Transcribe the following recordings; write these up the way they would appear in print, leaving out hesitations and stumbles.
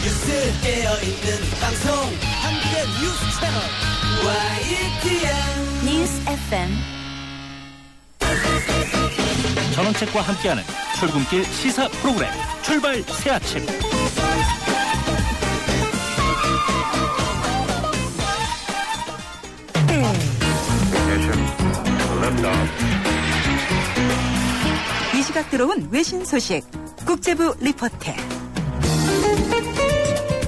뉴스 깨어있는 방송 한국의 뉴스 채널 YTN 뉴스 FM. 전원책과 함께하는 출근길 시사 프로그램 출발 새아침. 이 시각 들어온 외신 소식 국제부 리포트.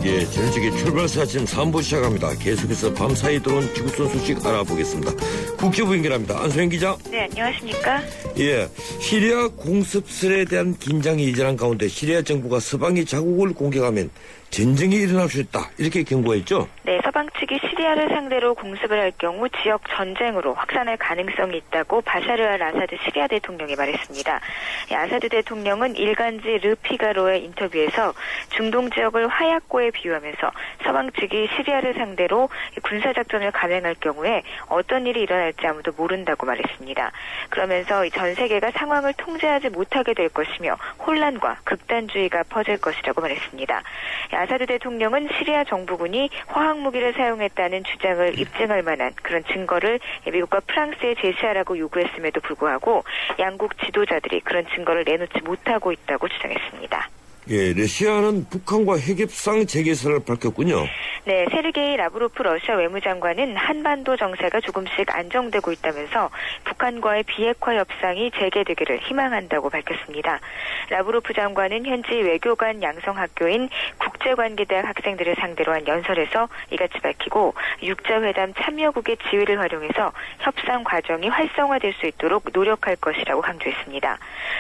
예, 전체적인 출발사 아침 3부 시작합니다. 계속해서 밤사이 들어온 지구촌 소식 알아보겠습니다. 국제부 연결합니다. 안소영 기자. 네, 안녕하십니까? 예, 시리아 공습설에 대한 긴장이 이전한 가운데 시리아 정부가 서방이 자국을 공격하면 전쟁이 일어날 수 있다, 이렇게 경고했죠? 네, 서방 측이 시리아를 상대로 공습을 할 경우 지역 전쟁으로 확산할 가능성이 있다고 바샤르 알 아사드 시리아 대통령이 말했습니다. 아사드 대통령은 일간지 르피가로의 인터뷰에서 중동 지역을 화약고에 비유하면서 서방 측이 시리아를 상대로 군사작전을 감행할 경우에 어떤 일이 일어날지 아무도 모른다고 말했습니다. 그러면서 전 세계가 상황을 통제하지 못하게 될 것이며 혼란과 극단주의가 퍼질 것이라고 말했습니다. 아사드 대통령은 시리아 정부군이 화학무기를 사용했다는 주장을 입증할 만한 그런 증거를 미국과 프랑스에 제시하라고 요구했음에도 불구하고 양국 지도자들이 그런 증거를 내놓지 못하고 있다고 주장했습니다. 예, 러시아는 북한과 핵협상 재개설을 밝혔군요. 네, 세르게이 라브로프 러시아 외무장관은 한반도 정세가 조금씩 안정되고 있다면서 북한과의 비핵화 협상이 재개되기를 희망한다고 밝혔습니다. 라브로프 장관은 현지 외교관 양성학교인 국제관계대학 학생들을 상대로 한 연설에서 이같이 밝히고 육자회담 참여국의 지위를 활용해서 협상 과정이 활성화될 수 있도록 노력할 것이라고 강조했습니다.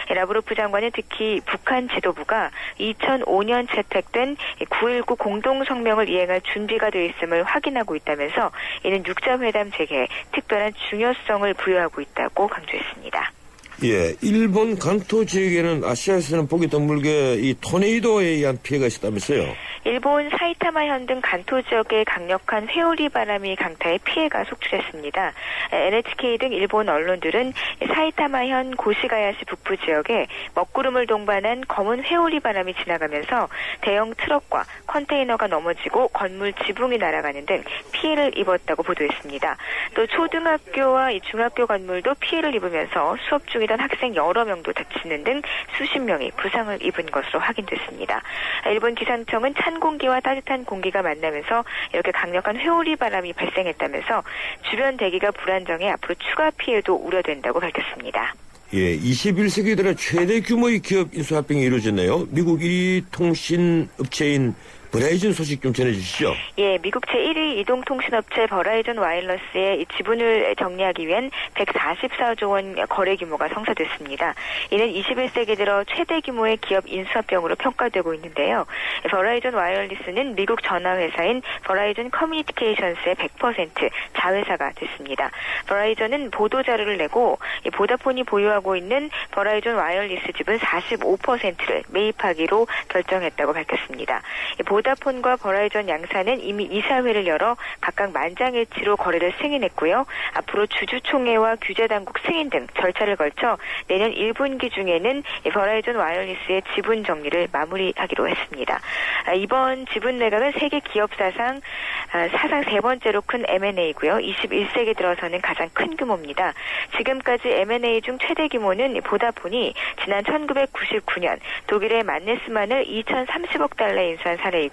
라브로프 장관은 특히 북한 지도부가 2005년 채택된 9.19 공동성명을 이행할 준비가 되어 있음을 확인하고 있다면서 이는 육자회담 재개에 특별한 중요성을 부여하고 있다고 강조했습니다. 예, 일본 간토 지역에는 아시아에서는 보기 드물게 이 토네이도에 의한 피해가 있었다면서요? 일본 사이타마현 등 간토 지역의 강력한 회오리 바람이 강타해 피해가 속출했습니다. NHK 등 일본 언론들은 사이타마현 고시가야시 북부 지역에 먹구름을 동반한 검은 회오리 바람이 지나가면서 대형 트럭과 컨테이너가 넘어지고 건물 지붕이 날아가는 등 피해를 입었다고 보도했습니다. 또 초등학교와 중학교 건물도 피해를 입으면서 수업 중이던 학생 여러 명도 다치는 등 수십 명이 부상을 입은 것으로 확인됐습니다. 일본 기상청은 찬 공기와 따뜻한 공기가 만나면서 이렇게 강력한 회오리 바람이 발생했다면서 주변 대기가 불안정해 앞으로 추가 피해도 우려된다고 밝혔습니다. 예, 21세기 들어 최대 규모의 기업 인수합병이 이루어졌네요. 미국 1위 통신업체인 버라이즌 소식 좀 전해주시죠. 예, 미국 제1위 이동통신업체 버라이즌 와이어러스의 지분을 정리하기 위한 144조 원 거래 규모가 성사됐습니다. 이는 21세기 들어 최대 규모의 기업 인수합병으로 평가되고 있는데요. 버라이즌 와이어리스는 미국 전화회사인 버라이즌 커뮤니케이션스의 100% 자회사가 됐습니다. 버라이즌은 보도자료를 내고 보다폰이 보유하고 있는 버라이즌 와이어리스 지분 45%를 매입하기로 결정했다고 밝혔습니다. 보다폰과 버라이즌 양사는 이미 이사회를 열어 각각 만장일치로 거래를 승인했고요. 앞으로 주주총회와 규제당국 승인 등 절차를 걸쳐 내년 1분기 중에는 버라이즌 와이어리스의 지분 정리를 마무리하기로 했습니다. 이번 지분 매각은 세계 기업 사상 세 번째로 큰 M&A고요. 21세기 들어서는 가장 큰 규모입니다. 지금까지 M&A 중 최대 규모는 보다폰이 지난 1999년 독일의 만네스만을 2,030억 달러에 인수한 사례이고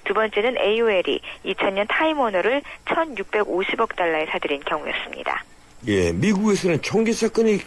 두 번째는 AOL이 2000년 타임워너를 1,650억 달러에 사들인 경우였습니다. 예, 미국에서는 총기 사건이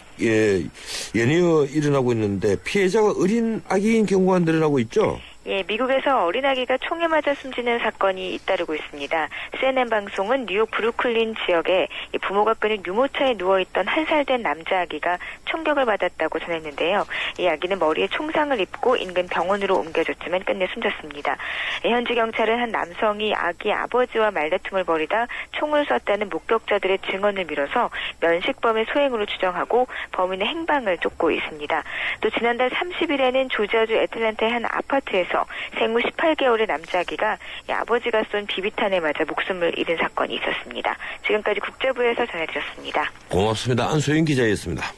연이어 일어나고 있는데 피해자가 어린 아기인 경우가 늘어나고 있죠? 예, 미국에서 어린아기가 총에 맞아 숨지는 사건이 잇따르고 있습니다. CNN 방송은 뉴욕 브루클린 지역에 부모가 끄는 유모차에 누워있던 1살 된 남자아기가 총격을 받았다고 전했는데요. 이 아기는 머리에 총상을 입고 인근 병원으로 옮겨졌지만 끝내 숨졌습니다. 현지 경찰은 한 남성이 아기 아버지와 말다툼을 벌이다 총을 쐈다는 목격자들의 증언을 미뤄서 면식범의 소행으로 추정하고 범인의 행방을 쫓고 있습니다. 또 지난달 30일에는 조지아주 애틀랜타의 한 아파트에서 생후 18개월의 남자아기가 아버지가 쏜 비비탄에 맞아 목숨을 잃은 사건이 있었습니다. 지금까지 국제부에서 전해드렸습니다. 고맙습니다. 안소영 기자였습니다.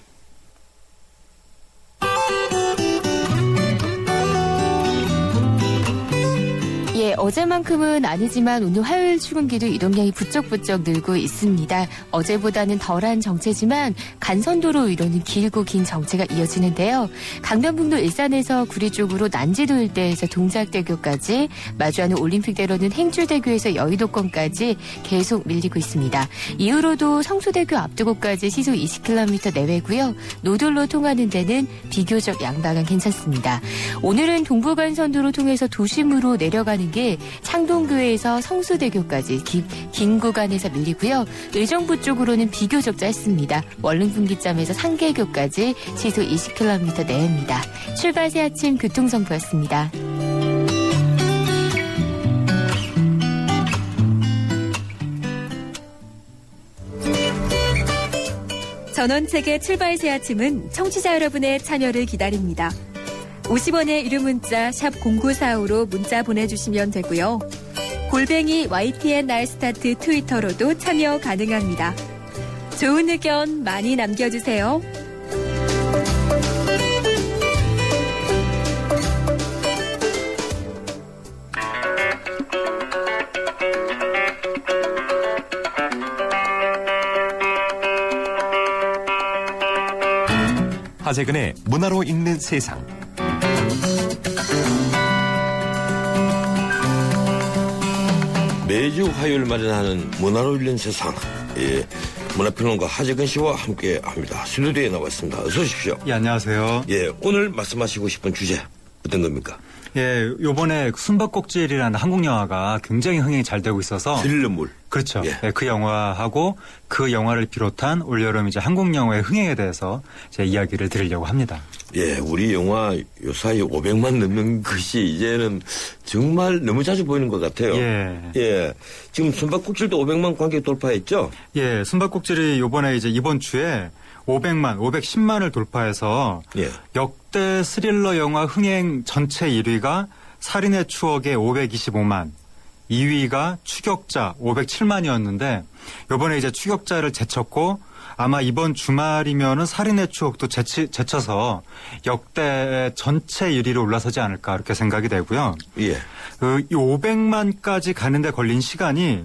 예, 어제만큼은 아니지만 오늘 화요일 출근길도 이동량이 부쩍부쩍 늘고 있습니다. 어제보다는 덜한 정체지만 간선도로 위로는 길고 긴 정체가 이어지는데요. 강변북로 일산에서 구리 쪽으로 난지도 일대에서 동작대교까지, 마주하는 올림픽대로는 행주대교에서 여의도권까지 계속 밀리고 있습니다. 이후로도 성수대교 앞두고까지 시속 20km 내외고요. 노들로 통하는 데는 비교적 양방향 괜찮습니다. 오늘은 동부간선도로 통해서 도심으로 내려가는 게 창동교에서 성수대교까지 긴 구간에서 밀리고요. 의정부 쪽으로는 비교적 짧습니다. 원릉분기점에서 상계교까지 시속 20km 내외입니다. 출발 새 아침 교통정보였습니다. 전원책의 출발 새 아침은 청취자 여러분의 참여를 기다립니다. 50원의 유료 문자 샵 0945로 문자 보내주시면 되고요. 골뱅이 YTN 날스타트 트위터로도 참여 가능합니다. 좋은 의견 많이 남겨주세요. 하재근의 문화로 읽는 세상. 매주 화요일 마련하는 문화로 읽는 세상. 예, 문화평론가 하재근 씨와 함께합니다. 스튜디오에 나와 있습니다. 어서 오십시오. 예, 안녕하세요. 예, 오늘 말씀하시고 싶은 주제 어떤 겁니까? 예, 요번에 숨바꼭질이라는 한국 영화가 굉장히 흥행이 잘 되고 있어서 스릴러물. 그렇죠. 예. 예, 그 영화하고 그 영화를 비롯한 올여름 이제 한국 영화의 흥행에 대해서 제 이야기를 드리려고 합니다. 예, 우리 영화 요사이 500만 넘는 것이 이제는 정말 너무 자주 보이는 것 같아요. 예. 예. 지금 숨바꼭질도 500만 관객 돌파했죠? 예, 숨바꼭질이 요번에 이제 이번 주에 510만을 돌파해서 예. 역대 스릴러 영화 흥행 전체 1위가 살인의 추억의 525만, 2위가 추격자 507만이었는데 요번에 이제 추격자를 제쳤고 아마 이번 주말이면은 살인의 추억도 제쳐서 역대 전체 1위로 올라서지 않을까 이렇게 생각이 되고요. 예. 이 500만까지 가는데 걸린 시간이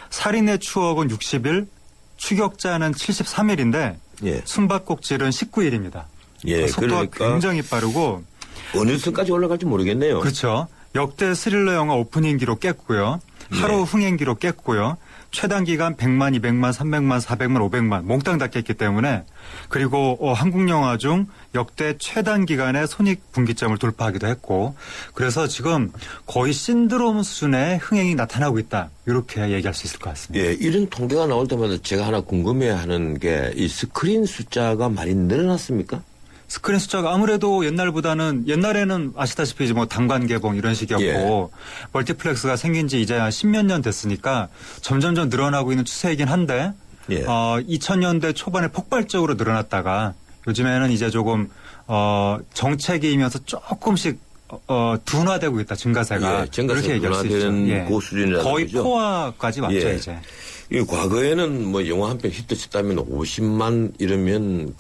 살인의 추억은 60일, 추격자는 73일인데 예. 숨바꼭질은 19일입니다. 예. 속도가 그러니까 굉장히 빠르고 어느 선까지 올라갈지 모르겠네요. 그렇죠. 역대 스릴러 영화 오프닝 기록 깼고요. 하루 흥행 기록 깼고요. 최단 기간 100만, 200만, 300만, 400만, 500만 몽땅 다 깼기 때문에 그리고 한국 영화 중 역대 최단 기간에 손익 분기점을 돌파하기도 했고 그래서 지금 거의 신드롬 수준의 흥행이 나타나고 있다. 이렇게 얘기할 수 있을 것 같습니다. 예, 이런 통계가 나올 때마다 제가 하나 궁금해하는 게 이 스크린 숫자가 많이 늘어났습니까? 스크린 숫자가 아무래도 옛날에는 아시다시피 이제 뭐 단관 개봉 이런 식이었고 예. 멀티플렉스가 생긴 지 이제 한 10몇 년 됐으니까 점점점 늘어나고 있는 추세이긴 한데 예. 2000년대 초반에 폭발적으로 늘어났다가 요즘에는 이제 조금 정체기이면서 조금씩 둔화되고 있다 증가세가 예, 증가세 그렇게 얘기할 수 있죠. 둔화되는 예. 그 수준이라는 거의 거죠. 포화까지 왔죠 예. 이제. 이 과거에는 뭐 영화 한 편 히트쳤다면 50만 이러면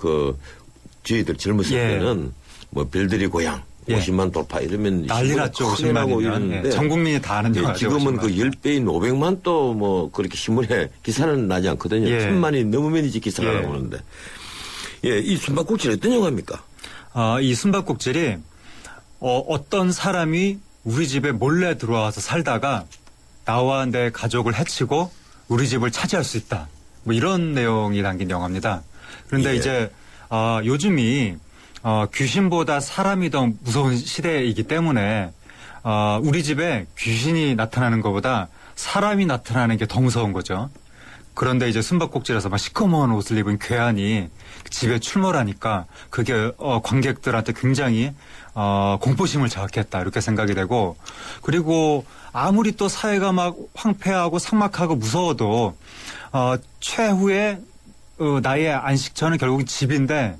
저희들 젊었을 예. 때는 뭐 별들이 고향 예. 50만 돌파 이러면 난리 났죠. 크게 나고 50만이면. 이러는데 예. 전 국민이 다 아는 예, 영화죠. 지금은 50만. 그 10배인 500만 또 뭐 그렇게 신문에 기사는 나지 않거든요. 예. 1000만이 넘으면 이제 기사가 예. 나오는데. 예, 이 숨바꼭질 어떤 영화입니까? 이 숨바꼭질이 어떤 사람이 우리 집에 몰래 들어와서 살다가 나와 내 가족을 해치고 우리 집을 차지할 수 있다. 뭐 이런 내용이 담긴 영화입니다. 그런데 예. 이제 요즘이 귀신보다 사람이 더 무서운 시대이기 때문에 우리 집에 귀신이 나타나는 것보다 사람이 나타나는 게 더 무서운 거죠. 그런데 이제 숨바꼭질에서 막 시커먼 옷을 입은 괴한이 집에 출몰하니까 그게 관객들한테 굉장히 공포심을 자극했다 이렇게 생각이 되고 그리고 아무리 또 사회가 막 황폐하고 삭막하고 무서워도 최후의 나의 안식처는 결국 집인데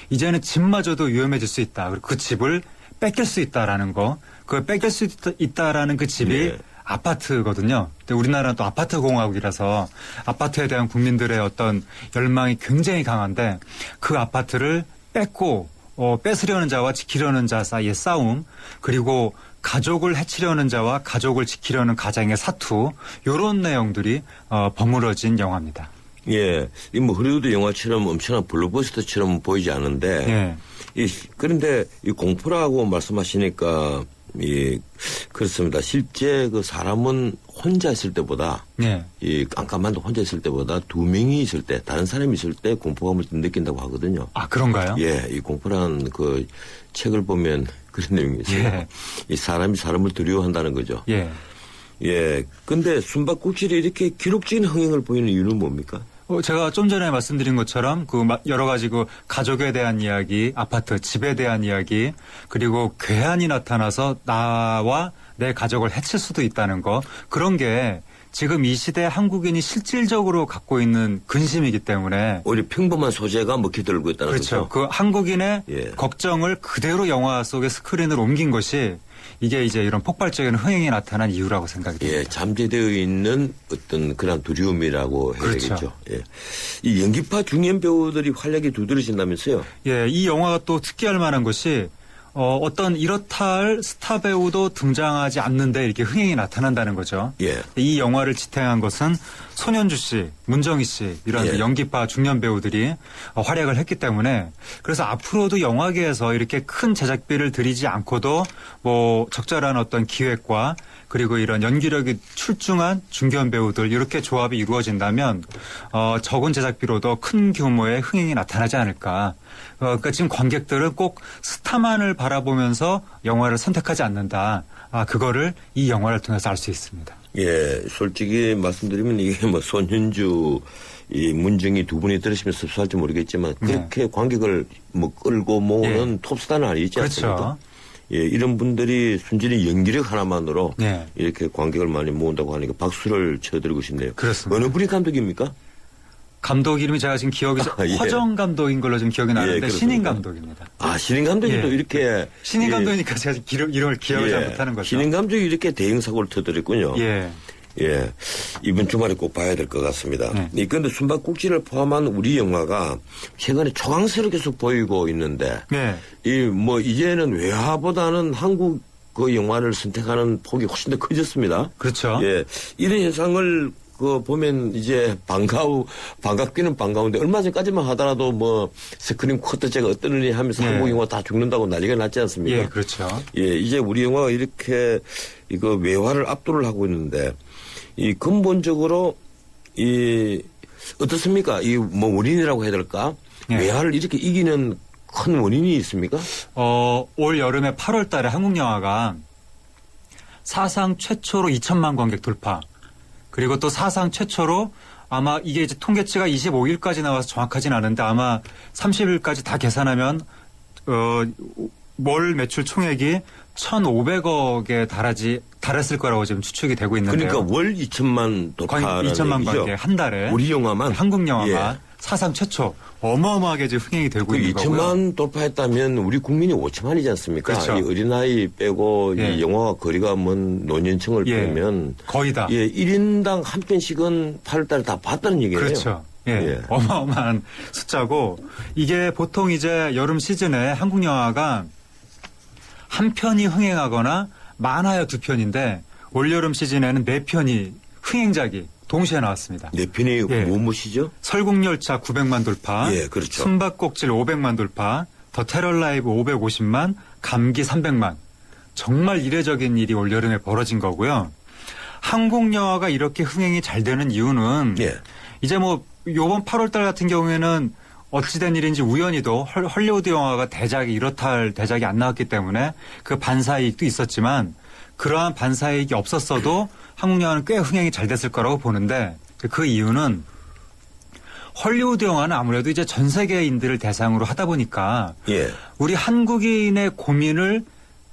이제는 집마저도 위험해질 수 있다. 그리고 그 집을 뺏길 수 있다라는 거. 그 뺏길 수 있다라는 그 집이 네. 아파트거든요. 근데 우리나라는 또 아파트 공화국이라서 아파트에 대한 국민들의 어떤 열망이 굉장히 강한데 그 아파트를 뺏고 뺏으려는 자와 지키려는 자 사이의 싸움 그리고 가족을 해치려는 자와 가족을 지키려는 가장의 사투 이런 내용들이 버무러진 영화입니다. 예, 이 뭐 허리우드 영화처럼 엄청난 블록버스터처럼 보이지 않은데, 예. 그런데 이 공포라고 말씀하시니까 그렇습니다. 실제 그 사람은 혼자 있을 때보다 예. 이 깜깜한데 혼자 있을 때보다 두 명이 있을 때, 다른 사람이 있을 때 공포감을 좀 느낀다고 하거든요. 아, 그런가요? 예, 이 공포라는 그 책을 보면 그런 내용이 있어요. 예. 이 사람이 사람을 두려워한다는 거죠. 예. 예. 근데 숨바꼭질이 이렇게 기록적인 흥행을 보이는 이유는 뭡니까? 제가 좀 전에 말씀드린 것처럼 여러 가지 가족에 대한 이야기, 아파트, 집에 대한 이야기, 그리고 괴한이 나타나서 나와 내 가족을 해칠 수도 있다는 거, 그런 게 지금 이 시대 한국인이 실질적으로 갖고 있는 근심이기 때문에 오히려 평범한 소재가 먹혀들고 있다는 그렇죠. 거죠. 그 한국인의 예. 걱정을 그대로 영화 속의 스크린으로 옮긴 것이 이게 이제 이런 폭발적인 흥행이 나타난 이유라고 생각이 듭니다. 예, 잠재되어 있는 어떤 그런 두려움이라고 해야 그렇죠. 되겠죠. 예. 이 연기파 중년 배우들이 활약이 두드러진다면서요? 예, 이 영화가 또 특기할 만한 것이 어떤 이렇다 할 스타 배우도 등장하지 않는데 이렇게 흥행이 나타난다는 거죠. 예. 이 영화를 지탱한 것은 손현주 씨, 문정희 씨 이런 예. 연기파 중년 배우들이 활약을 했기 때문에 그래서 앞으로도 영화계에서 이렇게 큰 제작비를 들이지 않고도 뭐 적절한 어떤 기획과 그리고 이런 연기력이 출중한 중견 배우들 이렇게 조합이 이루어진다면 적은 제작비로도 큰 규모의 흥행이 나타나지 않을까. 그러니까 지금 관객들은 꼭 스타만을 바라보면서 영화를 선택하지 않는다. 그거를 이 영화를 통해서 알 수 있습니다. 예, 솔직히 말씀드리면 이게 뭐 손현주, 이 문정희 두 분이 들으시면 섭섭할지 모르겠지만 그렇게 관객을 뭐 끌고 모으는 톱스타는 아니지 않습니까? 그렇죠. 예, 이런 분들이 순전히 연기력 하나만으로 네. 이렇게 관객을 많이 모은다고 하니까 박수를 쳐드리고 싶네요. 그렇습니다. 어느 분이 감독입니까? 감독 이름이 제가 지금 기억이 예. 허정 감독인 걸로 지금 기억이 나는데 그렇습니까? 신인 감독입니다. 신인 감독이 예. 또 이렇게 신인 감독이니까 제가 지금 이름을 기억을 잘 못하는 거죠. 신인 감독이 이렇게 대형 사고를 터뜨렸군요. 예. 예, 이번 주말에 꼭 봐야 될 것 같습니다. 네. 그런데 숨바꼭질을 포함한 우리 영화가 최근에 초강세를 계속 보이고 있는데, 네. 이제는 외화보다는 한국 그 영화를 선택하는 폭이 훨씬 더 커졌습니다. 그렇죠. 예, 이런 현상을 보면 이제 반갑기는 반가운데 얼마 전까지만 하더라도 뭐 스크린 쿼터제가 어떠느니 하면서 네. 한국 영화 다 죽는다고 난리가 났지 않습니까? 예, 그렇죠. 예, 이제 우리 영화가 이렇게 외화를 압도를 하고 있는데 이 근본적으로 어떻습니까? 뭐 원인이라고 해야 될까? 예. 외화를 이렇게 이기는 큰 원인이 있습니까? 올 여름에 8월 달에 한국 영화가 사상 최초로 2천만 관객 돌파. 그리고 또 사상 최초로 아마 이게 이제 통계치가 25일까지 나와서 정확하진 않은데 아마 30일까지 다 계산하면 월 매출 총액이 1,500억에 달했을 거라고 지금 추측이 되고 있는데요. 그러니까 월 2천만 돌파라는 2천만 얘기죠. 관객 한 달에 우리 영화만 한국 영화만 예. 사상 최초 어마어마하게 지금 흥행이 되고 그 있는 거고요. 2천만 돌파했다면 우리 국민이 5천만이지 않습니까? 그렇죠. 이 어린아이 빼고 예. 이 영화와 거리가 먼 노년층을 예. 빼면 거의 다. 예, 1인당 한 편씩은 8월달에 다 봤다는 얘기예요. 그렇죠. 예. 예. 어마어마한 숫자고 이게 보통 이제 여름 시즌에 한국 영화가 한 편이 흥행하거나 많아야 두 편인데 올여름 시즌에는 네 편이 흥행작이 동시에 나왔습니다. 네 편이 예. 무엇이죠? 설국열차 900만 돌파, 예, 그렇죠. 숨바꼭질 500만 돌파, 더 테러라이브 550만, 감기 300만. 정말 이례적인 일이 올여름에 벌어진 거고요. 한국 영화가 이렇게 흥행이 잘 되는 이유는 예. 이제 뭐 요번 8월 달 같은 경우에는 어찌된 일인지 우연히도 헐리우드 영화가 이렇다 할 대작이 안 나왔기 때문에 그 반사이익도 있었지만 그러한 반사이익이 없었어도 한국 영화는 꽤 흥행이 잘 됐을 거라고 보는데 그 이유는 헐리우드 영화는 아무래도 이제 전 세계인들을 대상으로 하다 보니까 예. 우리 한국인의 고민을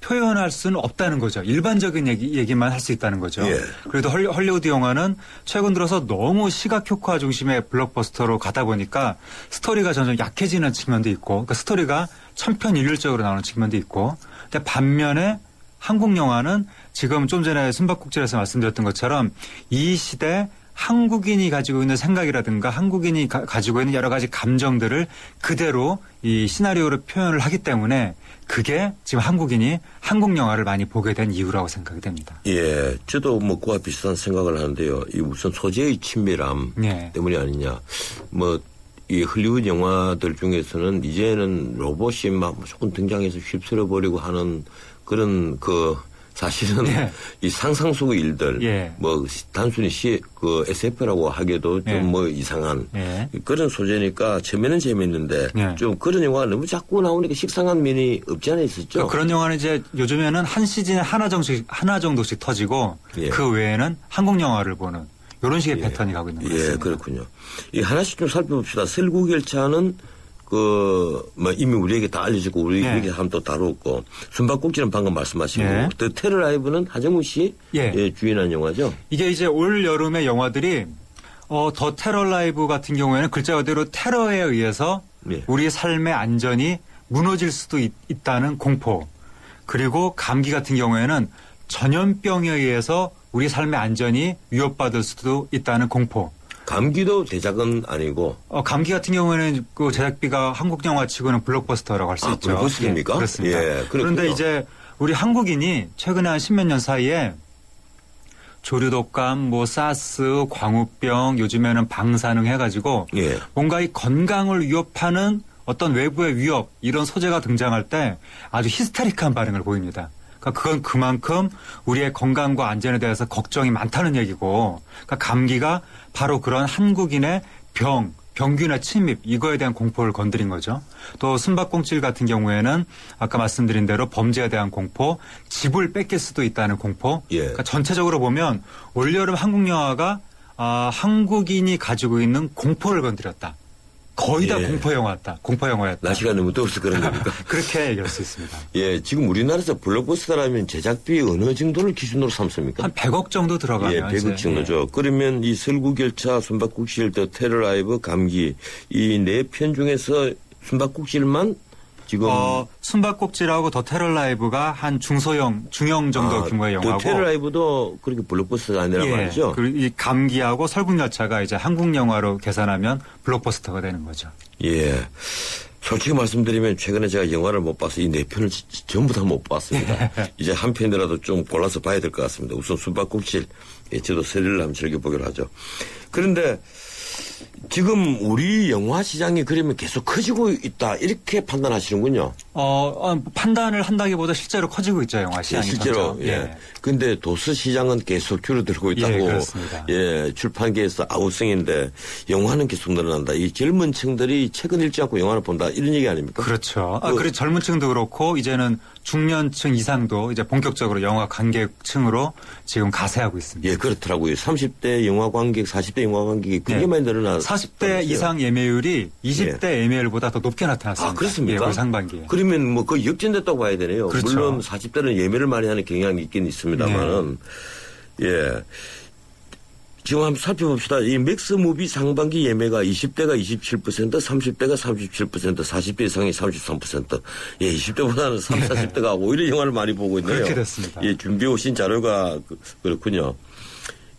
표현할 수는 없다는 거죠. 일반적인 얘기만 할 수 있다는 거죠. 예. 그래도 헐리우드 영화는 최근 들어서 너무 시각 효과 중심의 블록버스터로 가다 보니까 스토리가 점점 약해지는 측면도 있고 그러니까 스토리가 천편일률적으로 나오는 측면도 있고 근데 반면에 한국 영화는 지금 좀 전에 숨바꼭질에서 말씀드렸던 것처럼 이 시대 한국인이 가지고 있는 생각이라든가 한국인이 가지고 있는 여러 가지 감정들을 그대로 이 시나리오로 표현을 하기 때문에 그게 지금 한국인이 한국 영화를 많이 보게 된 이유라고 생각이 됩니다. 예, 저도 뭐 그와 비슷한 생각을 하는데요. 이 우선 소재의 친밀함 예. 때문이 아니냐. 뭐 이 헐리우드 영화들 중에서는 이제는 로봇이 막 무조건 등장해서 휩쓸어버리고 하는 그런 사실은 예. 이 상상 속의 일들, 예. 뭐 단순히 SF라고 하기도 예. 좀 뭐 이상한 예. 그런 소재니까 처음에는 재밌는데 예. 좀 그런 영화가 너무 자꾸 나오니까 식상한 면이 없지 않아 있었죠. 그러니까 그런 영화는 이제 요즘에는 한 시즌에 하나 정도씩 터지고 예. 그 외에는 한국 영화를 보는 이런 식의 예. 패턴이 가고 있는 것 같습니다. 예, 그렇군요. 이 하나씩 좀 살펴봅시다. 설국열차는 이미 우리에게 다 알려지고 우리에게 예. 한번 또 다루었고 숨바꼭질은 방금 말씀하신 예. 거고 더 테러 라이브는 하정우 씨 예. 주연한 영화죠. 이게 이제 올 여름의 영화들이 더 테러 라이브 같은 경우에는 글자 그대로 테러에 의해서 예. 우리의 삶의 안전이 무너질 수도 있다는 공포. 그리고 감기 같은 경우에는 전염병에 의해서 우리 삶의 안전이 위협받을 수도 있다는 공포. 감기도 대작은 아니고. 감기 같은 경우에는 그 제작비가 한국 영화 치고는 블록버스터라고 할 수 있죠. 블록버스터입니까? 예, 그렇습니다. 예, 그런데 이제 우리 한국인이 최근에 한 10몇 년 사이에 조류독감, 사스, 광우병, 요즘에는 방사능 해가지고 예. 뭔가 이 건강을 위협하는 어떤 외부의 위협 이런 소재가 등장할 때 아주 히스테릭한 반응을 보입니다. 그건 그만큼 우리의 건강과 안전에 대해서 걱정이 많다는 얘기고, 그러니까 감기가 바로 그런 한국인의 병균의 침입 이거에 대한 공포를 건드린 거죠. 또 숨바꼭질 같은 경우에는 아까 말씀드린 대로 범죄에 대한 공포, 집을 뺏길 수도 있다는 공포. 예. 그러니까 전체적으로 보면 올여름 한국 영화가 한국인이 가지고 있는 공포를 건드렸다. 거의 다 예. 공포 영화였다. 날씨가 너무 더워서 그런 겁니까? 그렇게 얘기할 수 있습니다. 예, 지금 우리나라에서 블록버스터라면 제작비 어느 정도를 기준으로 삼습니까? 한 100억 정도 들어가면. 예, 100억 정도죠. 그러면 이 설국열차, 숨바꼭질, 더 테러 라이브, 감기 이 네 편 중에서 숨바꼭질만 지금 숨바꼭질하고 더 테러 라이브가 한 중형 정도 규모의 영화고. 더 테러 라이브도 그렇게 블록버스터가 아니란 말이죠. 그리고 이 감기하고 설국열차가 이제 한국 영화로 계산하면 블록버스터가 되는 거죠. 예. 솔직히 말씀드리면 최근에 제가 영화를 못 봐서 이 네 편을 전부 다 못 봤습니다. 이제 한 편이라도 좀 골라서 봐야 될 것 같습니다. 우선 숨바꼭질, 저도 스릴을 한번 즐겨보기로 하죠. 그런데 지금 우리 영화 시장이 그러면 계속 커지고 있다 이렇게 판단하시는군요. 판단을 한다기보다 실제로 커지고 있죠, 영화 시장이. 실제로. 예. 근데 도서 시장은 계속 줄어들고 있다고. 예, 그렇습니다. 예, 출판계에서 아우성인데 영화는 계속 늘어난다. 이 젊은 층들이 책은 읽지 않고 영화를 본다 이런 얘기 아닙니까? 그렇죠. 그리고 젊은 층도 그렇고 이제는 중년층 이상도 이제 본격적으로 영화 관객층으로 지금 가세하고 있습니다. 예, 그렇더라고요. 30대 영화 관객, 40대 영화 관객이 굉장히 많이 늘어나. 40대 이상 예매율이 20대 예매율보다 더 높게 나타났습니다. 그렇습니까? 올 상반기에. 그러면 뭐 거의 역전됐다고 봐야 되네요. 그렇죠. 물론 40대는 예매를 많이 하는 경향이 있긴 있습니다만은 예. 지금 한번 살펴봅시다. 이 맥스무비 상반기 예매가 20대가 27%, 30대가 37%, 40대 이상이 33%. 예, 20대보다는 30, 40대가 오히려 영화를 많이 보고 있네요. 그렇게 됐습니다. 예, 준비해 오신 자료가 그렇군요.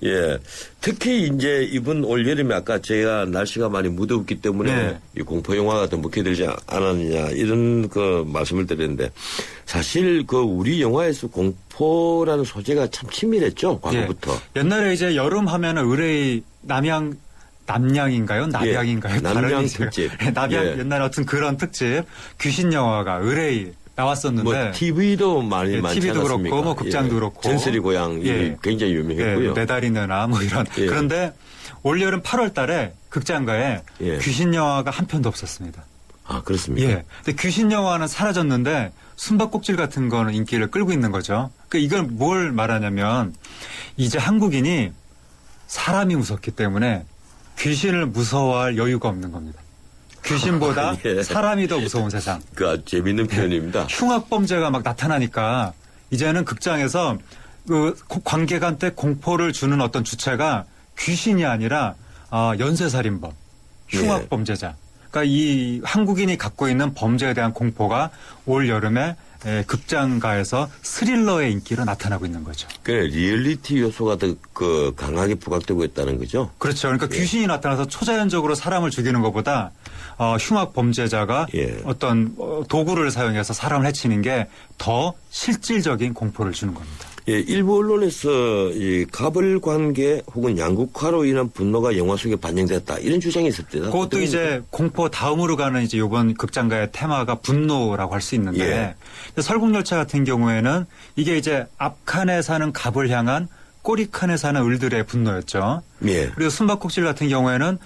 예. 특히 이제 이번 올 여름에 아까 제가 날씨가 많이 무덥기 때문에 이 공포 영화가 더 묵혀들지 않았느냐 이런 말씀을 드렸는데 사실 우리 영화에서 공포라는 소재가 참 친밀했죠. 과거부터. 예. 옛날에 이제 여름 하면은 의뢰의 남양인가요? 남양인가요? 예. 남양 특집. 남양 옛날에 어떤 그런 특집 귀신 영화가 의뢰의 나왔었는데 TV도 많이 많지 TV도 않았습니까? 그렇고 극장도 그렇고 전설의 고향 굉장히 유명했고요. 내 다리 내나 이런. 그런데 올여름 8월 달에 극장가에 귀신 영화가 한 편도 없었습니다. 아, 그렇습니까? 예. 근데 귀신 영화는 사라졌는데 숨바꼭질 같은 거는 인기를 끌고 있는 거죠. 그러니까 이건 뭘 말하냐면 이제 한국인이 사람이 무섭기 때문에 귀신을 무서워할 여유가 없는 겁니다. 귀신보다 사람이 더 무서운 세상. 아주 재밌는 표현입니다. 흉악범죄가 막 나타나니까 이제는 극장에서 관객한테 공포를 주는 어떤 주체가 귀신이 아니라 연쇄살인범, 흉악범죄자. 그러니까 이 한국인이 갖고 있는 범죄에 대한 공포가 올 여름에 극장가에서 스릴러의 인기로 나타나고 있는 거죠. 그래 리얼리티 요소가 더 그 강하게 부각되고 있다는 거죠. 그렇죠. 그러니까 예. 귀신이 나타나서 초자연적으로 사람을 죽이는 것보다 흉악 범죄자가 예. 어떤 도구를 사용해서 사람을 해치는 게 더 실질적인 공포를 주는 겁니다. 예, 일부 언론에서 이 가벌 관계 혹은 양극화로 인한 분노가 영화 속에 반영됐다 이런 주장이 있었대요. 그것도 이제 공포 다음으로 가는 이제 이번 극장가의 테마가 분노라고 할 수 있는데 설국열차 같은 경우에는 이게 이제 앞칸에 사는 갑을 향한 꼬리칸에 사는 을들의 분노였죠. 예. 그리고 숨바꼭질 같은 경우에는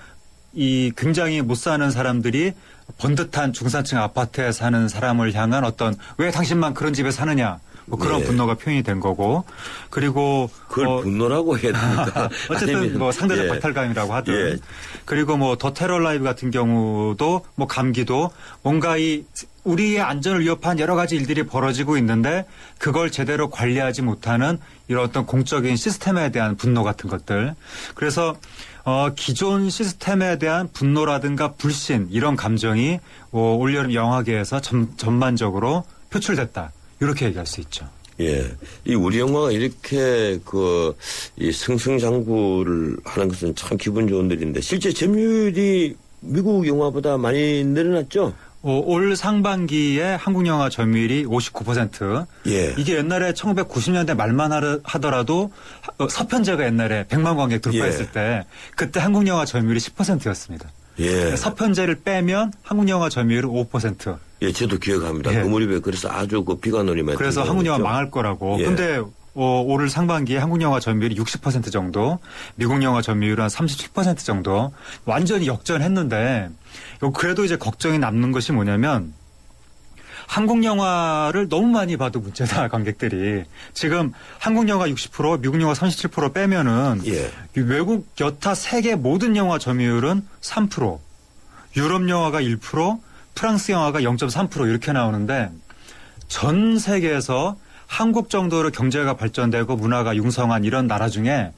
이 굉장히 못 사는 사람들이 번듯한 중산층 아파트에 사는 사람을 향한 어떤 왜 당신만 그런 집에 사느냐 뭐 그런 예. 분노가 표현이 된 거고 그리고 그걸 분노라고 해야 됩니까? 어쨌든 아니면, 뭐 상대적 예. 박탈감이라고 하든 예. 그리고 뭐 더 테러 라이브 같은 경우도 뭐 감기도 뭔가 이 우리의 안전을 위협한 여러 가지 일들이 벌어지고 있는데 그걸 제대로 관리하지 못하는 이런 어떤 공적인 시스템에 대한 분노 같은 것들. 그래서 기존 시스템에 대한 분노라든가 불신 이런 감정이 올여름 영화계에서 전반적으로 표출됐다. 이렇게 얘기할 수 있죠. 예. 이 우리 영화가 이렇게 이 승승장구를 하는 것은 참 기분 좋은 일인데 실제 점유율이 미국 영화보다 많이 늘어났죠? 올 상반기에 한국 영화 점유율이 59%. 예. 이게 옛날에 1990년대 말만 하더라도 서편제가 옛날에 100만 관객 돌파했을 예. 때 그때 한국 영화 점유율이 10%였습니다. 예. 서편제를 빼면 한국 영화 점유율은 5%. 예, 저도 기억합니다. 예. 그 무렵에 그래서 아주 비관론이 많이 그래서 한국 영화 망할 거라고. 예. 근데 올 상반기에 한국 영화 점유율이 60% 정도, 미국 영화 점유율은 한 37% 정도 완전히 역전했는데 그래도 이제 걱정이 남는 것이 뭐냐면 한국 영화를 너무 많이 봐도 문제다 관객들이. 지금 한국 영화 60%, 미국 영화 37% 빼면은 예. 외국 여타 세계 모든 영화 점유율은 3%, 유럽 영화가 1%, 프랑스 영화가 0.3% 이렇게 나오는데 전 세계에서 한국 정도로 경제가 발전되고 문화가 융성한 이런 나라 중에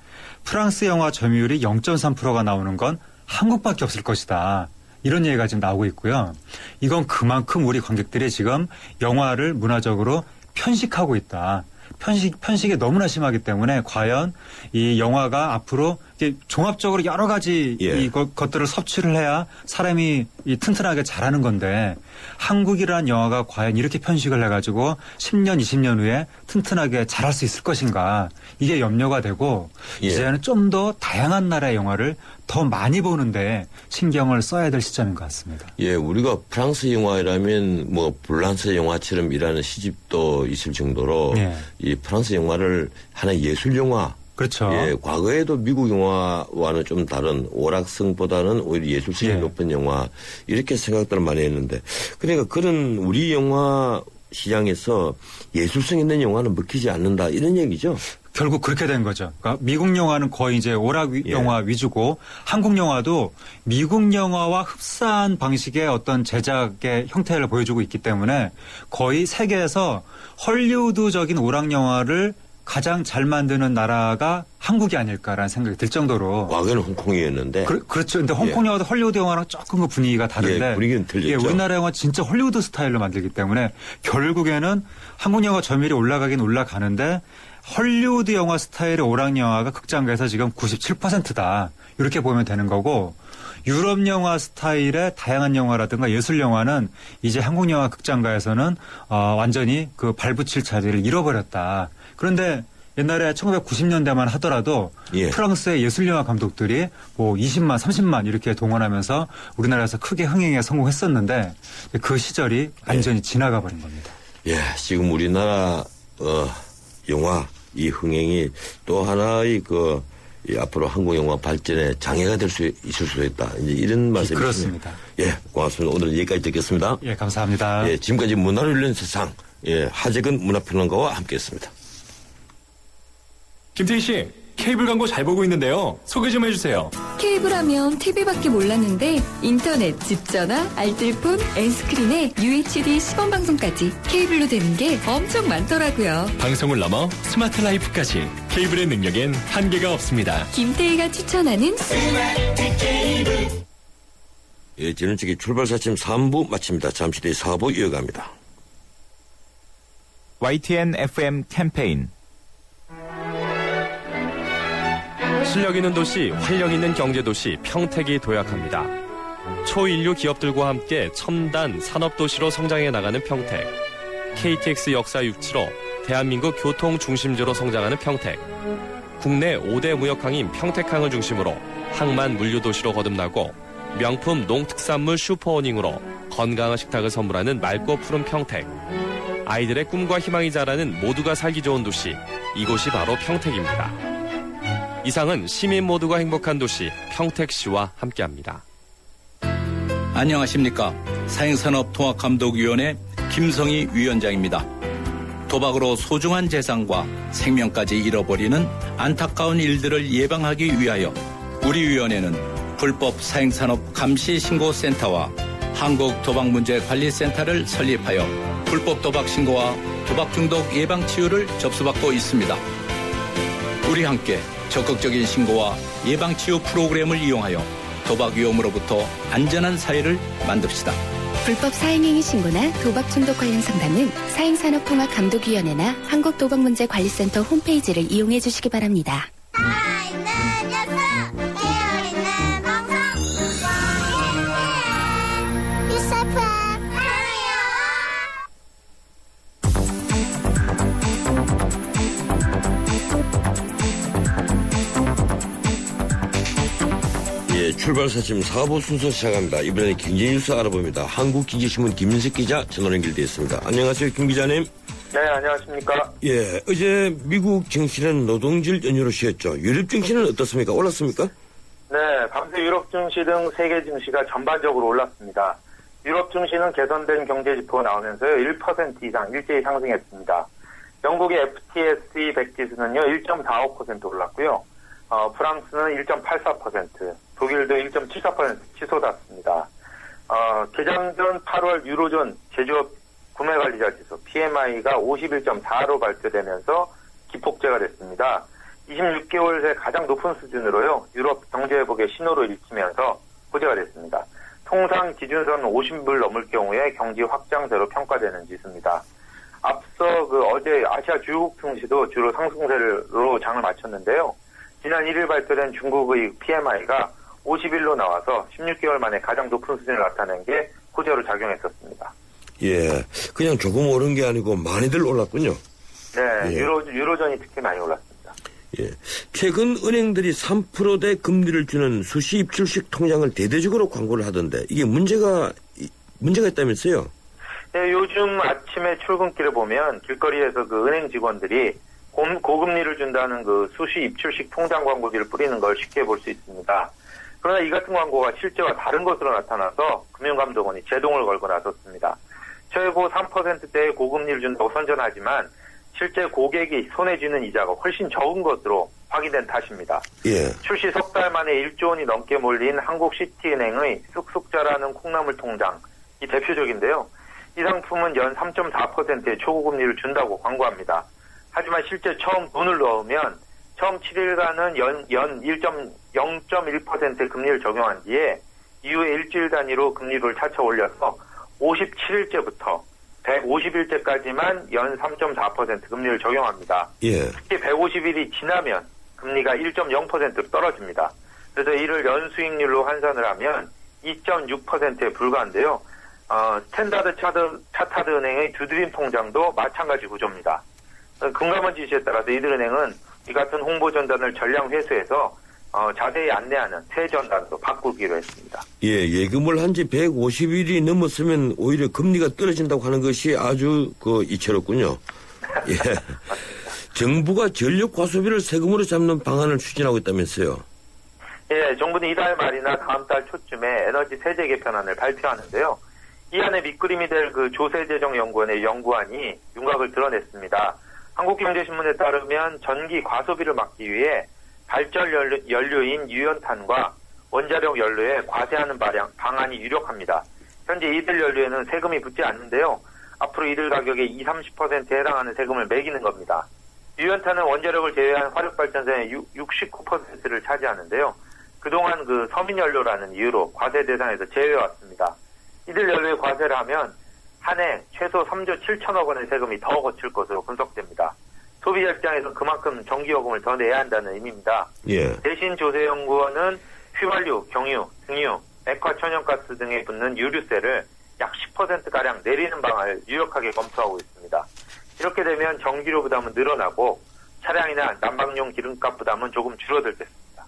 프랑스 영화 점유율이 0.3%가 나오는 건 한국밖에 없을 것이다. 이런 얘기가 지금 나오고 있고요. 이건 그만큼 우리 관객들이 지금 영화를 문화적으로 편식하고 있다. 편식이 너무나 심하기 때문에 과연 이 영화가 앞으로 이게 종합적으로 여러 가지 예. 것들을 섭취를 해야 사람이 튼튼하게 자라는 건데 한국이라는 영화가 과연 이렇게 편식을 해가지고 10년, 20년 후에 튼튼하게 자랄 수 있을 것인가 이게 염려가 되고 예. 이제는 좀 더 다양한 나라의 영화를 더 많이 보는데 신경을 써야 될 시점인 것 같습니다. 예, 우리가 프랑스 영화라면 뭐 불란스 영화처럼 일하는 시집도 있을 정도로 예. 이 프랑스 영화를 하나의 예술 영화. 그렇죠. 예, 과거에도 미국 영화와는 좀 다른 오락성보다는 오히려 예술성이 예. 높은 영화 이렇게 생각들을 많이 했는데 그러니까 그런 우리 영화 시장에서 예술성 있는 영화는 먹히지 않는다 이런 얘기죠. 결국 그렇게 된 거죠. 그러니까 미국 영화는 거의 이제 오락 예. 영화 위주고 한국 영화도 미국 영화와 흡사한 방식의 어떤 제작의 형태를 보여주고 있기 때문에 거의 세계에서 헐리우드적인 오락 영화를 가장 잘 만드는 나라가 한국이 아닐까라는 생각이 들 정도로. 과거에는 홍콩이었는데. 그렇죠. 근데 홍콩 영화도 헐리우드 영화랑 조금 그 분위기가 다른데. 예, 분위기는 틀렸죠. 예, 우리나라 영화 진짜 헐리우드 스타일로 만들기 때문에 결국에는 한국 영화 점유율이 올라가긴 올라가는데 헐리우드 영화 스타일의 오락 영화가 극장가에서 지금 97%다. 이렇게 보면 되는 거고 유럽 영화 스타일의 다양한 영화라든가 예술 영화는 이제 한국 영화 극장가에서는 완전히 그 발붙일 자리를 잃어버렸다. 그런데 옛날에 1990년대만 하더라도 예. 프랑스의 예술 영화 감독들이 뭐 20만, 30만 이렇게 동원하면서 우리나라에서 크게 흥행에 성공했었는데 그 시절이 완전히 지나가 버린 겁니다. 예, 지금 우리나라 영화 이 흥행이 또 하나의 이 앞으로 한국 영화 발전에 장애가 될 수 있을 수도 있다. 이제 이런 말씀이시죠. 그렇습니다. 예, 고맙습니다. 오늘 여기까지 듣겠습니다. 예, 감사합니다. 예, 지금까지 문화를 열린 세상, 예, 하재근 문화평론가와 함께했습니다. 김태희 씨, 케이블 광고 잘 보고 있는데요. 소개 좀 해주세요. 케이블 하면 TV밖에 몰랐는데 인터넷, 집전화, 알뜰폰, N스크린에 UHD 시범 방송까지 케이블로 되는 게 엄청 많더라고요. 방송을 넘어 스마트 라이프까지 케이블의 능력엔 한계가 없습니다. 김태희가 추천하는 예, 지름치기 출발사침 3부 마칩니다. 잠시 뒤에 4부 이어갑니다. YTN FM 캠페인. 실력 있는 도시, 활력 있는 경제도시 평택이 도약합니다. 초인류 기업들과 함께 첨단 산업도시로 성장해 나가는 평택. KTX 역사 육지로 대한민국 교통 중심지로 성장하는 평택. 국내 5대 무역항인 평택항을 중심으로 항만 물류도시로 거듭나고 명품 농특산물 슈퍼어닝으로 건강한 식탁을 선물하는 맑고 푸른 평택. 아이들의 꿈과 희망이 자라는 모두가 살기 좋은 도시, 이곳이 바로 평택입니다. 이상은 시민 모두가 행복한 도시 평택시와 함께합니다. 안녕하십니까. 사행산업통합감독위원회 김성희 위원장입니다. 도박으로 소중한 재산과 생명까지 잃어버리는 안타까운 일들을 예방하기 위하여 우리 위원회는 불법 사행산업 감시신고센터와 한국도박문제관리센터를 설립하여 불법 도박 신고와 도박 중독 예방 치유를 접수받고 있습니다. 우리 함께 적극적인 신고와 예방 치유 프로그램을 이용하여 도박 위험으로부터 안전한 사회를 만듭시다. 불법 사행행위 신고나 도박 중독 관련 상담은 사행산업통합감독위원회나 한국도박문제관리센터 홈페이지를 이용해 주시기 바랍니다. 출발사 지금 4부 순서 시작합니다. 이번에는 경제뉴스 알아봅니다. 한국경제신문 김윤석 기자 전화 연결되어 있습니다. 안녕하세요, 김 기자님. 네, 안녕하십니까. 예, 어제 미국 증시는 노동절 연휴로 쉬었죠. 유럽 증시는 어떻습니까? 올랐습니까? 네, 밤새 유럽 증시 등 세계 증시가 전반적으로 올랐습니다. 유럽 증시는 개선된 경제 지표가 나오면서요 1% 이상 일제히 상승했습니다. 영국의 FTSE 100 지수는요 1.45% 올랐고요. 프랑스는 1.84%, 독일도 1.74% 치솟았습니다. 개장 전 8월 유로존 제조업 구매관리자 지수 PMI가 51.4로 발표되면서 기폭제가 됐습니다. 26개월 새 가장 높은 수준으로요. 유럽 경제 회복의 신호로 읽히면서 호재가 됐습니다. 통상 기준선 50불 넘을 경우에 경기 확장세로 평가되는 지수입니다. 앞서 어제 아시아 주요국 증시도 주로 상승세로 장을 마쳤는데요. 지난 1일 발표된 중국의 PMI가 51로 나와서 16개월 만에 가장 높은 수준을 나타낸 게 호재로 작용했었습니다. 예, 그냥 조금 오른 게 아니고 많이들 올랐군요. 네, 예. 유로존이 특히 많이 올랐습니다. 예, 최근 은행들이 3%대 금리를 주는 수시 입출식 통장을 대대적으로 광고를 하던데 이게 문제가 있다면서요? 네, 요즘 아침에 출근길에 보면 길거리에서 은행 직원들이 고금리를 준다는 수시 입출식 통장 광고지를 뿌리는 걸 쉽게 볼 수 있습니다. 그러나 이 같은 광고가 실제와 다른 것으로 나타나서 금융감독원이 제동을 걸고 나섰습니다. 최고 3%대의 고금리를 준다고 선전하지만 실제 고객이 손에 쥐는 이자가 훨씬 적은 것으로 확인된 탓입니다. 예. 출시 석 달 만에 1조 원이 넘게 몰린 한국시티은행의 쑥쑥 자라는 콩나물 통장, 이 대표적인데요. 이 상품은 연 3.4%의 초고금리를 준다고 광고합니다. 하지만 실제 처음 돈을 넣으면 처음 7일간은 연 0.1% 금리를 적용한 뒤에 이후에 일주일 단위로 금리를 차차 올려서 57일째부터 150일째까지만 연 3.4% 금리를 적용합니다. 예. 특히 150일이 지나면 금리가 1.0%로 떨어집니다. 그래서 이를 연수익률로 환산을 하면 2.6%에 불과한데요. 스탠다드 차타드 은행의 두드림 통장도 마찬가지 구조입니다. 금감원 지시에 따라서 이들은행은 이 같은 홍보 전단을 전량 회수해서 자세히 안내하는 새 전단으로 바꾸기로 했습니다. 예, 예금을 한 지 150일이 넘었으면 오히려 금리가 떨어진다고 하는 것이 아주 이채롭군요. 예. 정부가 전력 과소비를 세금으로 잡는 방안을 추진하고 있다면서요? 예, 정부는 이달 말이나 다음 달 초쯤에 에너지 세제 개편안을 발표하는데요. 이 안에 밑그림이 될 조세재정연구원의 연구안이 윤곽을 드러냈습니다. 한국경제신문에 따르면 전기 과소비를 막기 위해 발전 연료인 유연탄과 원자력 연료에 과세하는 방안이 유력합니다. 현재 이들 연료에는 세금이 붙지 않는데요. 앞으로 이들 가격의 20-30%에 해당하는 세금을 매기는 겁니다. 유연탄은 원자력을 제외한 화력발전소의 69%를 차지하는데요. 그동안 서민연료라는 이유로 과세 대상에서 제외해왔습니다. 이들 연료에 과세를 하면 한 해 최소 3조 7천억 원의 세금이 더 거칠 것으로 분석됩니다. 소비자 입장에서 그만큼 전기요금을 더 내야 한다는 의미입니다. 예. 대신 조세연구원은 휘발유, 경유, 등유, 액화 천연가스 등에 붙는 유류세를 약 10%가량 내리는 방안을 유력하게 검토하고 있습니다. 이렇게 되면 전기료 부담은 늘어나고 차량이나 난방용 기름값 부담은 조금 줄어들겠습니다.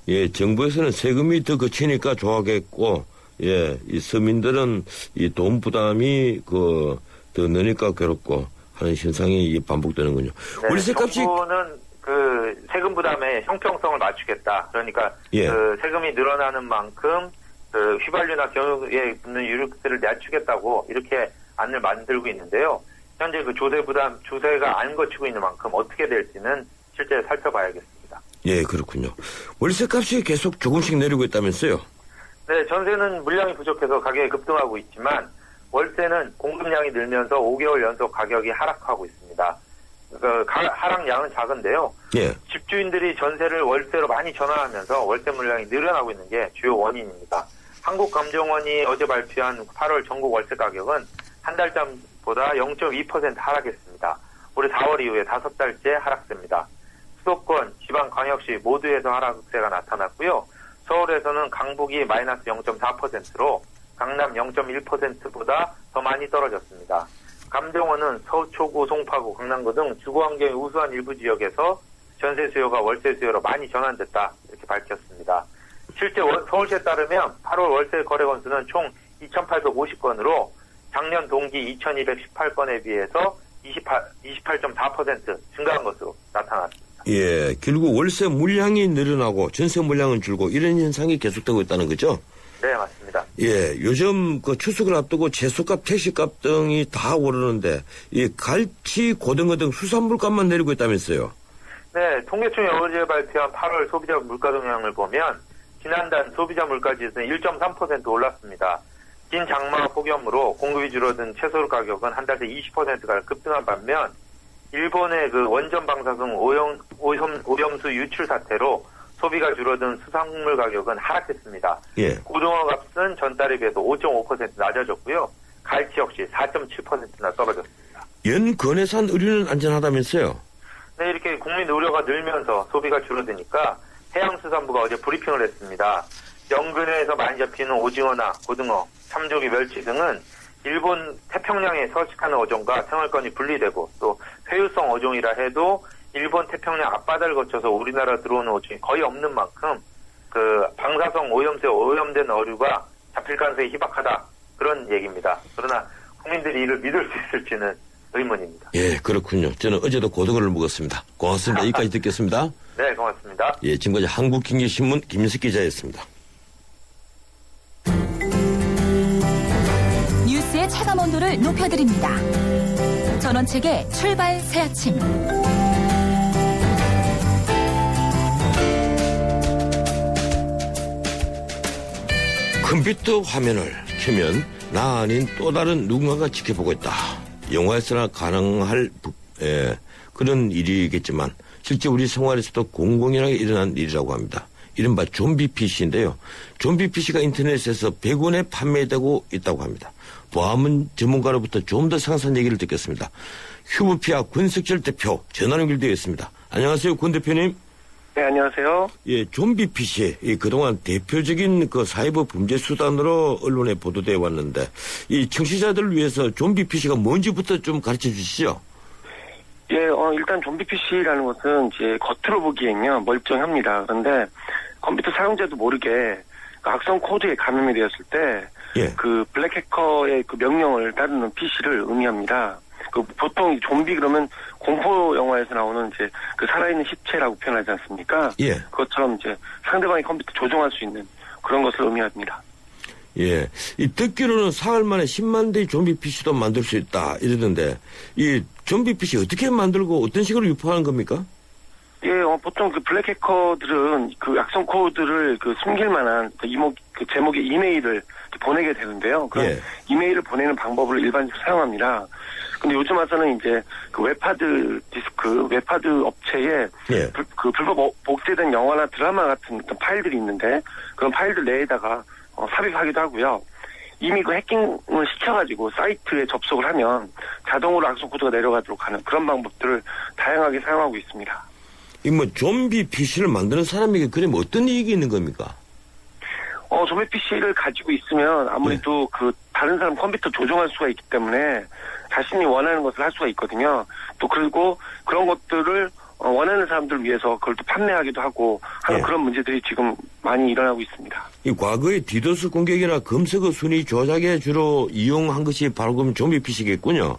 예, 정부에서는 세금이 더 거치니까 좋아하겠고, 예, 이 서민들은 이 돈 부담이 더 느니까 괴롭고 하는 현상이 반복되는군요. 네, 월세값이 정부는 그 세금 부담의 형평성을 맞추겠다. 그러니까 예. 그 세금이 늘어나는 만큼 그 휘발유나 경유에 붙는 유류세를 낮추겠다고 이렇게 안을 만들고 있는데요. 현재 그 조세가 안 거치고 있는 만큼 어떻게 될지는 실제 살펴봐야겠습니다. 예, 그렇군요. 월세값이 계속 조금씩 내리고 있다면서요? 네, 전세는 물량이 부족해서 가격이 급등하고 있지만 월세는 공급량이 늘면서 5개월 연속 가격이 하락하고 있습니다. 그 하락량은 작은데요. 예. 집주인들이 전세를 월세로 많이 전환하면서 월세 물량이 늘어나고 있는 게 주요 원인입니다. 한국감정원이 어제 발표한 8월 전국 월세 가격은 한 달 전보다 0.2% 하락했습니다. 올해 4월 이후에 5달째 하락세입니다. 수도권, 지방광역시 모두에서 하락세가 나타났고요. 서울에서는 강북이 마이너스 0.4%로 강남 0.1%보다 더 많이 떨어졌습니다. 감정원은 서초구, 송파구, 강남구 등 주거환경이 우수한 일부 지역에서 전세 수요가 월세 수요로 많이 전환됐다 이렇게 밝혔습니다. 실제 서울시에 따르면 8월 월세 거래 건수는 총 2,850건으로 작년 동기 2,218건에 비해서 28.4% 증가한 것으로 나타났습니다. 예, 결국 월세 물량이 늘어나고 전세 물량은 줄고 이런 현상이 계속되고 있다는 거죠? 네, 맞습니다. 예, 요즘 그 추석을 앞두고 채소값, 택시값 등이 다 오르는데 이 갈치, 고등어 등 수산물값만 내리고 있다면서요? 네, 통계청이 어제 발표한 8월 소비자 물가 동향을 보면 지난달 소비자 물가지수는 1.3% 올랐습니다. 긴 장마 폭염으로 공급이 줄어든 채소 가격은 한 달 새 20%가 급등한 반면 일본의 그 원전 방사성 오염수 유출 사태로 소비가 줄어든 수산물 가격은 하락했습니다. 예. 고등어 값은 전달에 비해서 5.5% 낮아졌고요. 갈치 역시 4.7%나 떨어졌습니다. 연근해산 의류는 안전하다면서요? 네, 이렇게 국민 의료가 늘면서 소비가 줄어드니까 해양수산부가 어제 브리핑을 했습니다. 연근해에서 많이 잡히는 오징어나 고등어, 참조기, 멸치 등은 일본 태평양에 서식하는 어종과 생활권이 분리되고 또 회유성 어종이라 해도 일본 태평양 앞바다를 거쳐서 우리나라 들어오는 어종이 거의 없는 만큼 그 방사성 오염수에 오염된 어류가 잡힐 가능성이 희박하다 그런 얘기입니다. 그러나 국민들이 이를 믿을 수 있을지는 의문입니다. 예, 그렇군요. 저는 어제도 고등어를 먹었습니다. 고맙습니다. 여기까지 듣겠습니다. 네, 고맙습니다. 예, 지금까지 한국경제신문 김민석 기자였습니다. 뉴스의 체감 온도를 높여드립니다. 전원책의 출발 새 아침. 컴퓨터 화면을 켜면 나 아닌 또 다른 누군가가 지켜보고 있다. 영화에서나 가능할 그런 일이겠지만 실제 우리 생활에서도 공공연하게 일어난 일이라고 합니다. 이른바 좀비 PC인데요. 좀비 PC가 인터넷에서 100원에 판매되고 있다고 합니다. 보안문 전문가로부터 좀 더 상세한 얘기를 듣겠습니다. 휴무피아 권석철 대표 전화 연결되어 있습니다. 안녕하세요, 권 대표님. 네, 안녕하세요. 예, 좀비 PC, 그동안 대표적인 그 사이버 범죄 수단으로 언론에 보도되어 왔는데, 이 청취자들을 위해서 좀비 PC가 뭔지부터 좀 가르쳐 주시죠. 예, 일단 좀비 PC라는 것은 이제 겉으로 보기엔요, 멀쩡합니다. 그런데 컴퓨터 사용자도 모르게 그 악성 코드에 감염이 되었을 때, 예. 그 블랙 해커의 그 명령을 따르는 PC를 의미합니다. 그 보통 좀비 그러면 공포 영화에서 나오는 이제 그 살아있는 시체라고 표현하지 않습니까? 예. 그것처럼 이제 상대방의 컴퓨터 조종할 수 있는 그런 것을 의미합니다. 예. 이 듣기로는 사흘 만에 10만 대의 좀비 PC도 만들 수 있다 이러던데, 이 좀비 PC 어떻게 만들고 어떤 식으로 유포하는 겁니까? 예, 보통 그 블랙 해커들은 그 악성 코드를 그 숨길 만한 그 제목의 이메일을 보내게 되는데요. 그럼 예. 이메일을 보내는 방법을 일반적으로 사용합니다. 근데 요즘 와서는 이제 그 웹하드 디스크, 웹하드 업체에 예. 그 불법 복제된 영화나 드라마 같은 어떤 파일들이 있는데 그런 파일들 내에다가 삽입하기도 하고요. 이미 그 해킹을 시켜가지고 사이트에 접속을 하면 자동으로 악성 코드가 내려가도록 하는 그런 방법들을 다양하게 사용하고 있습니다. 이 뭐 좀비 PC를 만드는 사람에게 그러면 어떤 이익이 있는 겁니까? 좀비 PC를 가지고 있으면 아무래도 그 다른 사람 컴퓨터 조종할 수가 있기 때문에 자신이 원하는 것을 할 수가 있거든요. 또 그리고 그런 것들을 원하는 사람들 위해서 그걸 또 판매하기도 하고 하는 그런 문제들이 지금 많이 일어나고 있습니다. 이 과거의 디도스 공격이나 검색어 순위 조작에 주로 이용한 것이 바로 그럼 좀비 PC겠군요.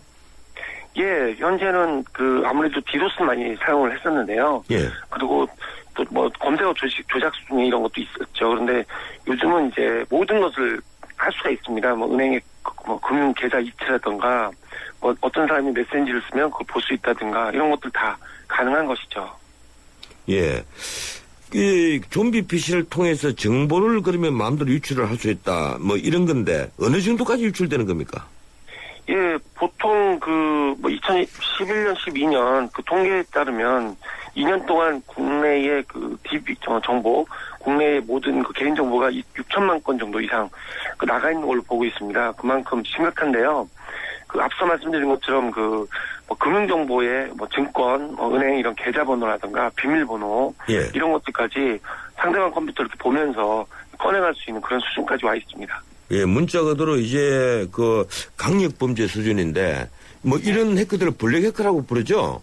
예, 현재는 그 아무래도 디도스 많이 사용을 했었는데요. 예. 그리고 또 뭐 검색어 조작 순위 이런 것도 있었죠. 그런데 요즘은 이제 모든 것을 할 수가 있습니다. 뭐 은행의 뭐 금융 계좌 이체라든가 뭐 어떤 사람이 메시지를 쓰면 그걸 볼 수 있다든가 이런 것들 다 가능한 것이죠. 예. 이 좀비 PC를 통해서 정보를 그러면 마음대로 유출을 할 수 있다. 뭐 이런 건데 어느 정도까지 유출되는 겁니까? 예, 보통 뭐 2011년, 12년 그 통계에 따르면 2년 동안 국내의 그 DB 정보, 국내의 모든 그 개인 정보가 6천만 건 정도 이상 그 나가 있는 걸로 보고 있습니다. 그만큼 심각한데요. 그 앞서 말씀드린 것처럼 그 뭐 금융 정보의 뭐 증권, 은행 이런 계좌번호라든가 비밀번호 이런 것들까지 상대방 컴퓨터 이렇게 보면서 꺼내갈 수 있는 그런 수준까지 와 있습니다. 예, 문자 그대로 이제 그 강력 범죄 수준인데 뭐 이런 해커들을 블랙 해커라고 부르죠?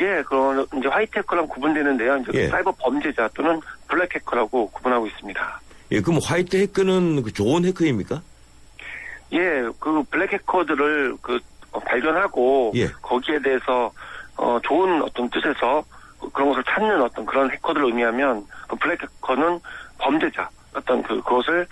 예, 그런 이제 화이트 해커랑 구분되는데요. 이제 사이버 범죄자 또는 블랙 해커라고 구분하고 있습니다. 예, 그럼 화이트 해커는 그 좋은 해커입니까? 예, 그 블랙 해커들을 발견하고 거기에 대해서 좋은 어떤 뜻에서 그런 것을 찾는 어떤 그런 해커들을 의미하면 그 블랙 해커는 범죄자 어떤 그것을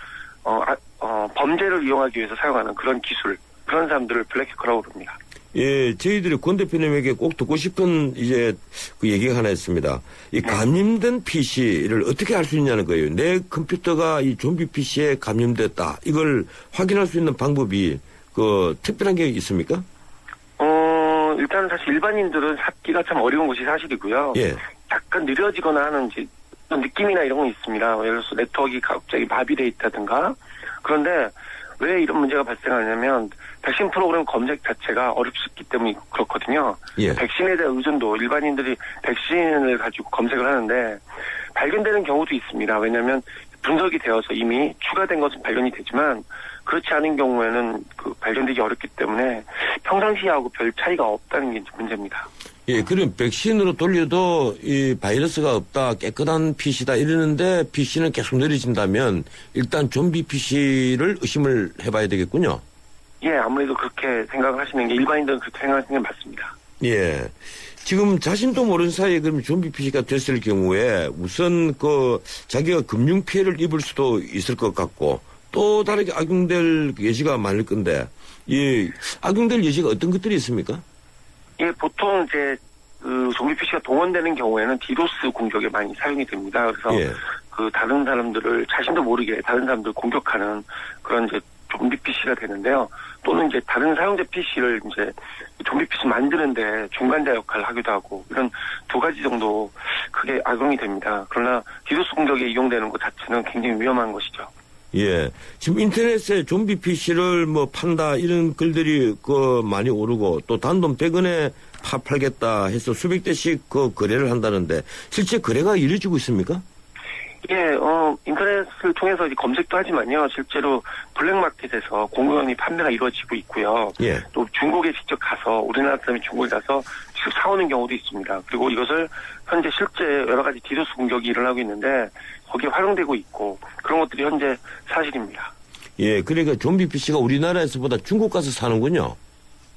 범죄를 이용하기 위해서 사용하는 그런 기술 그런 사람들을 블랙 해커라고 부릅니다. 예, 저희들이 권 대표님에게 꼭 듣고 싶은 이제 그 얘기가 하나 있습니다. 이 감염된 PC를 어떻게 알 수 있냐는 거예요. 내 컴퓨터가 이 좀비 PC에 감염됐다. 이걸 확인할 수 있는 방법이 그 특별한 게 있습니까? 일단 사실 일반인들은 찾기가 참 어려운 것이 사실이고요. 약간 느려지거나 하는 이제 느낌이나 이런 건 있습니다. 예를 들어서 네트워크가 갑자기 마비돼 있다든가. 그런데 왜 이런 문제가 발생하냐면 백신 프로그램 검색 자체가 어렵기 때문에 그렇거든요. 백신에 대한 의존도 일반인들이 백신을 가지고 검색을 하는데 발견되는 경우도 있습니다. 왜냐하면 분석이 되어서 이미 추가된 것은 발견이 되지만 그렇지 않은 경우에는 그 발견되기 어렵기 때문에 평상시하고 별 차이가 없다는 게 문제입니다. 예, 그럼 백신으로 돌려도 이 바이러스가 없다, 깨끗한 PC다 이러는데 PC는 계속 느려진다면 일단 좀비 PC를 의심을 해봐야 되겠군요. 예, 아무래도 그렇게 생각을 하시는 게 일반인들은 그렇게 생각하시는 게 맞습니다. 예. 지금 자신도 모르는 사이에 그럼 좀비 PC가 됐을 경우에 우선 그 자기가 금융 피해를 입을 수도 있을 것 같고 또 다르게 악용될 예시가 많을 건데 이 악용될 예시가 어떤 것들이 있습니까? 예, 보통 이제 그 좀비 PC가 동원되는 경우에는 디도스 공격에 많이 사용이 됩니다. 그래서 그 다른 사람들을 자신도 모르게 다른 사람들을 공격하는 그런 이제 좀비 PC가 되는데요. 또는 이제 다른 사용자 PC를 이제 좀비 PC 만드는데 중간자 역할을 하기도 하고 이런 두 가지 정도 크게 악용이 됩니다. 그러나 디도스 공격에 이용되는 것 자체는 굉장히 위험한 것이죠. 예. 지금 인터넷에 좀비 PC를 뭐 판다 이런 글들이 그 많이 오르고 또 단돈 100원에 팔겠다 해서 수백 대씩 그 거래를 한다는데 실제 거래가 이루어지고 있습니까? 예, 인터넷을 통해서 이제 검색도 하지만요. 실제로 블랙마켓에서 공공연히 판매가 이루어지고 있고요. 또 중국에 직접 가서 우리나라 사람이 중국에 가서 직접 사오는 경우도 있습니다. 그리고 이것을 현재 실제 여러 가지 디도스 공격이 일어나고 있는데 거기에 활용되고 있고 그런 것들이 현재 사실입니다. 예, 그러니까 좀비 PC가 우리나라에서보다 중국 가서 사는군요.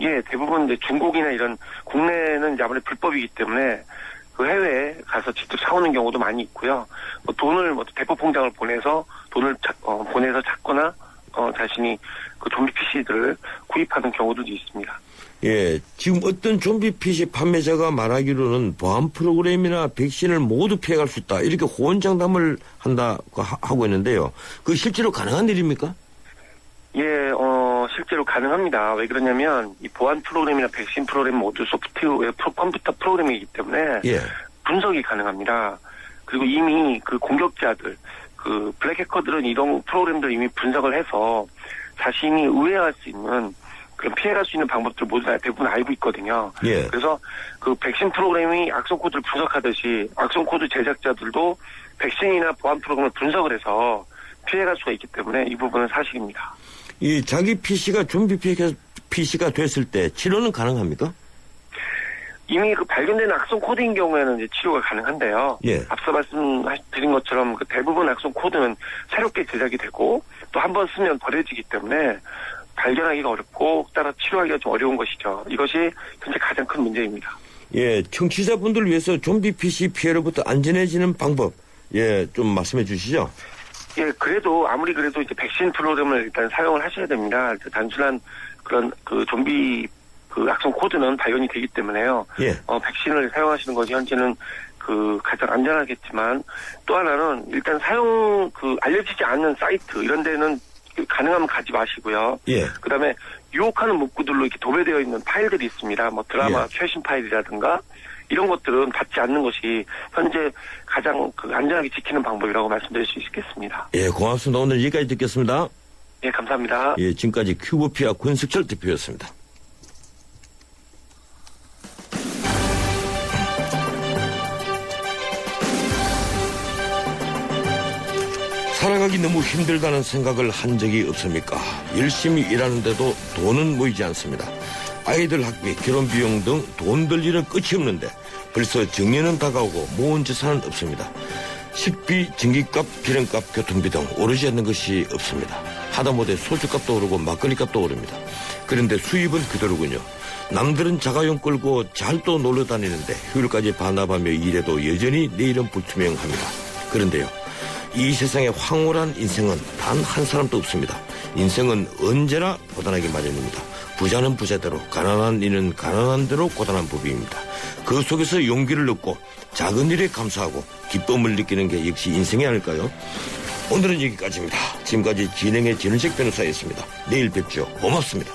예, 대부분 이제 중국이나 이런 국내는 이제 아무래도 불법이기 때문에 그 해외에 가서 직접 사오는 경우도 많이 있고요. 뭐 돈을 대포 통장을 보내서 돈을 보내서 찾거나 자신이 그 좀비 PC들을 구입하는 경우도 있습니다. 예, 지금 어떤 좀비 PC 판매자가 말하기로는 보안 프로그램이나 백신을 모두 피해갈 수 있다 이렇게 호언장담을 한다고 하고 있는데요. 그 실제로 가능한 일입니까? 예, 실제로 가능합니다. 왜 그러냐면 이 보안 프로그램이나 백신 프로그램 모두 소프트웨어 컴퓨터 프로그램이기 때문에 분석이 가능합니다. 그리고 이미 그 공격자들, 그 블랙 해커들은 이런 프로그램들 이미 분석을 해서 자신이 우회할 수 있는 그런 피해갈 수 있는 방법들 모두 다 대부분 알고 있거든요. 예. 그래서 그 백신 프로그램이 악성 코드를 분석하듯이 악성 코드 제작자들도 백신이나 보안 프로그램을 분석을 해서 피해갈 수가 있기 때문에 이 부분은 사실입니다. 이 자기 PC가 좀비 PC가 됐을 때 치료는 가능합니까? 이미 그 발견된 악성 코드인 경우에는 이제 치료가 가능한데요. 예. 앞서 말씀드린 것처럼 그 대부분 악성 코드는 새롭게 제작이 되고 또 한 번 쓰면 버려지기 때문에 발견하기가 어렵고 따라 치료하기가 좀 어려운 것이죠. 이것이 현재 가장 큰 문제입니다. 예, 청취자분들 위해서 좀비 PC 피해로부터 안전해지는 방법, 예, 좀 말씀해 주시죠. 예, 그래도 아무리 그래도 이제 백신 프로그램을 일단 사용을 하셔야 됩니다. 단순한 그런 그 좀비 그 악성 코드는 발견이 되기 때문에요. 예. 백신을 사용하시는 것이 현재는 그 가장 안전하겠지만 또 하나는 일단 알려지지 않는 사이트 이런 데는 가능하면 가지 마시고요. 예. 그다음에 유혹하는 문구들로 이렇게 도배되어 있는 파일들이 있습니다. 뭐 드라마 최신 파일이라든가 이런 것들은 받지 않는 것이 현재 가장 그 안전하게 지키는 방법이라고 말씀드릴 수 있겠습니다. 예, 고맙습니다. 오늘 여기까지 듣겠습니다. 예, 감사합니다. 예, 지금까지 큐브피아 권석철 대표였습니다. 살아가기 너무 힘들다는 생각을 한 적이 없습니까? 열심히 일하는데도 돈은 모이지 않습니다. 아이들 학비, 결혼 비용 등 돈 들 일은 끝이 없는데 벌써 정년은 다가오고 모은 재산은 없습니다. 식비, 전기값, 기름값, 교통비 등 오르지 않는 것이 없습니다. 하다못해 소주값도 오르고 막걸리값도 오릅니다. 그런데 수입은 그대로군요. 남들은 자가용 끌고 잘도 놀러 다니는데 휴일까지 반납하며 일해도 여전히 내일은 불투명합니다. 그런데요. 이 세상에 황홀한 인생은 단 한 사람도 없습니다. 인생은 언제나 고단하기 마련입니다. 부자는 부자대로, 가난한 이는 가난한 대로 고단한 법입니다. 그 속에서 용기를 얻고 작은 일에 감사하고 기쁨을 느끼는 게 역시 인생이 아닐까요? 오늘은 여기까지입니다. 지금까지 진행의 전은식 변호사였습니다. 내일 뵙죠. 고맙습니다.